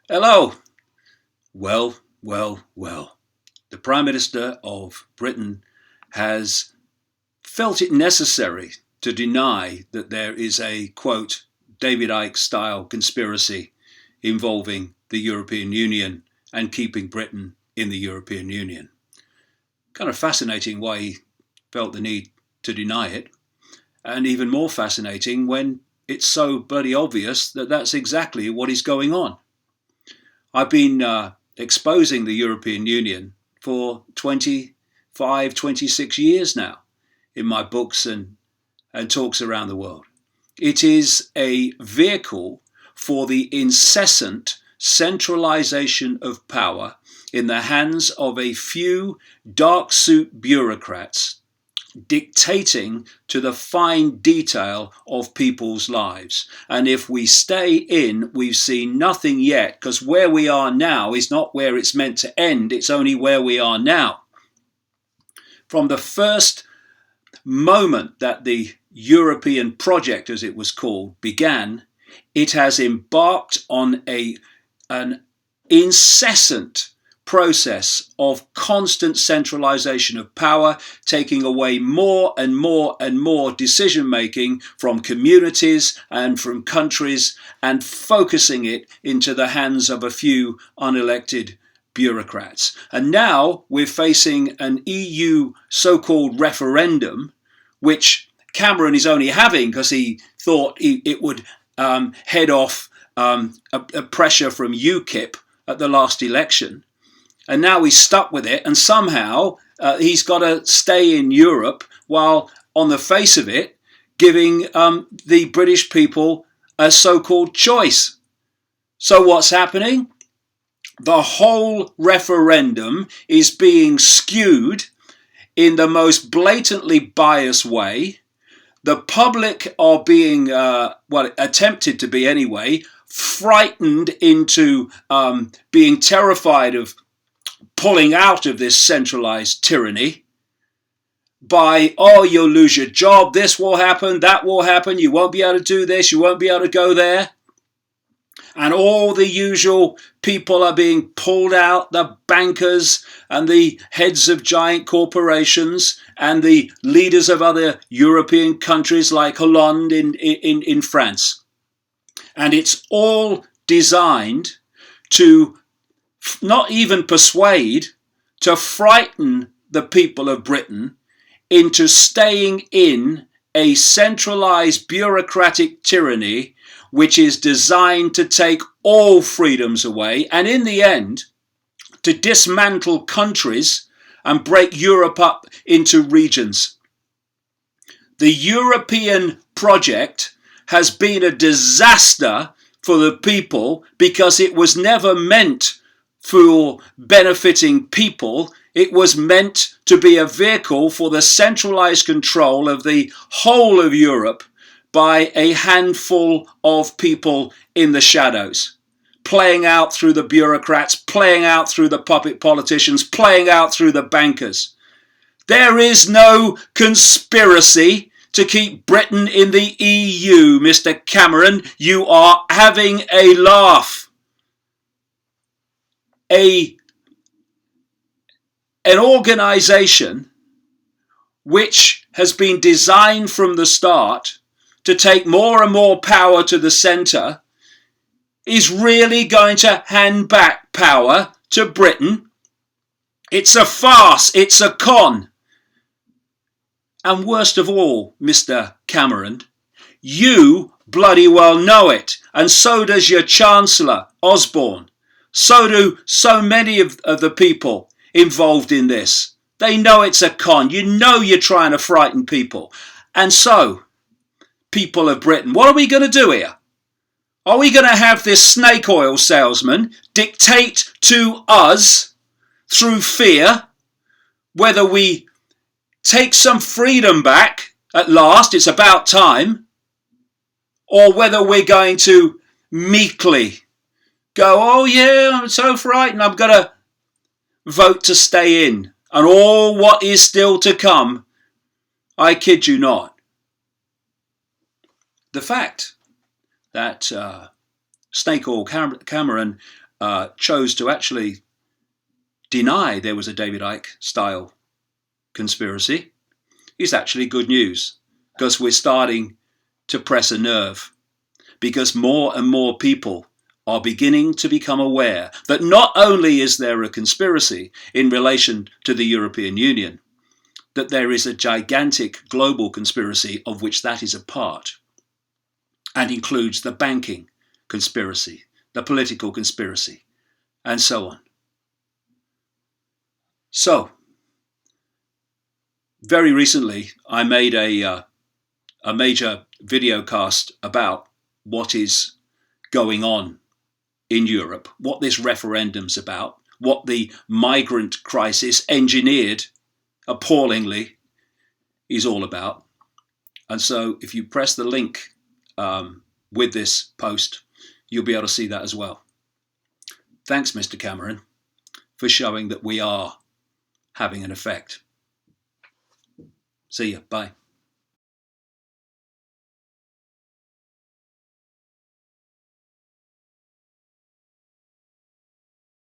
Hello. Well. The Prime Minister of Britain has felt it necessary to deny that there is a, quote, David Icke-style conspiracy involving the European Union and keeping Britain in the European Union. Kind of fascinating why he felt the need to deny it, and even more fascinating when it's so bloody obvious that that's exactly what is going on. I've been exposing the European Union for 25, 26 years now in my books and talks around the world. It is a vehicle for the incessant centralization of power in the hands of a few dark suit bureaucrats dictating to the fine detail of people's lives. And if we stay in, we've seen nothing yet, because where we are now is not where it's meant to end, it's only where we are now. From the first moment that the European project, as it was called, began, it has embarked on an incessant process of constant centralization of power, taking away more and more decision making from communities and from countries and focusing it into the hands of a few unelected bureaucrats. And now we're facing an EU so-called referendum, which Cameron is only having because he thought it would head off a pressure from UKIP at the last election. And now he's stuck with it, and somehow he's got to stay in Europe while, on the face of it, giving the British people a so-called choice. So what's happening? The whole referendum is being skewed in the most blatantly biased way. The public are being, attempted to be anyway, frightened into being terrified of pulling out of this centralized tyranny by, oh, you'll lose your job, this will happen, that will happen, you won't be able to do this, you won't be able to go there. And all the usual people are being pulled out, the bankers and the heads of giant corporations and the leaders of other European countries like Hollande in France. And it's all designed to not even persuade, to frighten the people of Britain into staying in a centralized bureaucratic tyranny which is designed to take all freedoms away and in the end to dismantle countries and break Europe up into regions. The European project has been a disaster for the people because it was never meant for benefiting people. It was meant to be a vehicle for the centralized control of the whole of Europe by a handful of people in the shadows, playing out through the bureaucrats, playing out through the puppet politicians, playing out through the bankers. There is no conspiracy to keep Britain in the EU, Mr. Cameron. You are having a laugh. An organisation which has been designed from the start to take more and more power to the centre is really going to hand back power to Britain. It's a farce, it's a con. And worst of all, Mr. Cameron, you bloody well know it, and so does your Chancellor, Osborne. So do so many of the people involved in this. They know it's a con. You know you're trying to frighten people. And so, people of Britain, what are we going to do here? Are we going to have this snake oil salesman dictate to us through fear whether we take some freedom back at last, it's about time, or whether we're going to meekly go, oh yeah, I'm so frightened, I'm going to vote to stay in. And all what is still to come, I kid you not. The fact that Snake Oil Cameron chose to actually deny there was a David Icke-style conspiracy is actually good news, because we're starting to press a nerve, because more and more people are beginning to become aware that not only is there a conspiracy in relation to the European Union, that there is a gigantic global conspiracy of which that is a part, and includes the banking conspiracy, the political conspiracy, and so on. So, very recently, I made a major video cast about what is going on in Europe, what this referendum's about, what the migrant crisis, engineered appallingly, is all about. And so if you press the link with this post, you'll be able to see that as well. Thanks, Mr. Cameron, for showing that we are having an effect. See ya. Bye.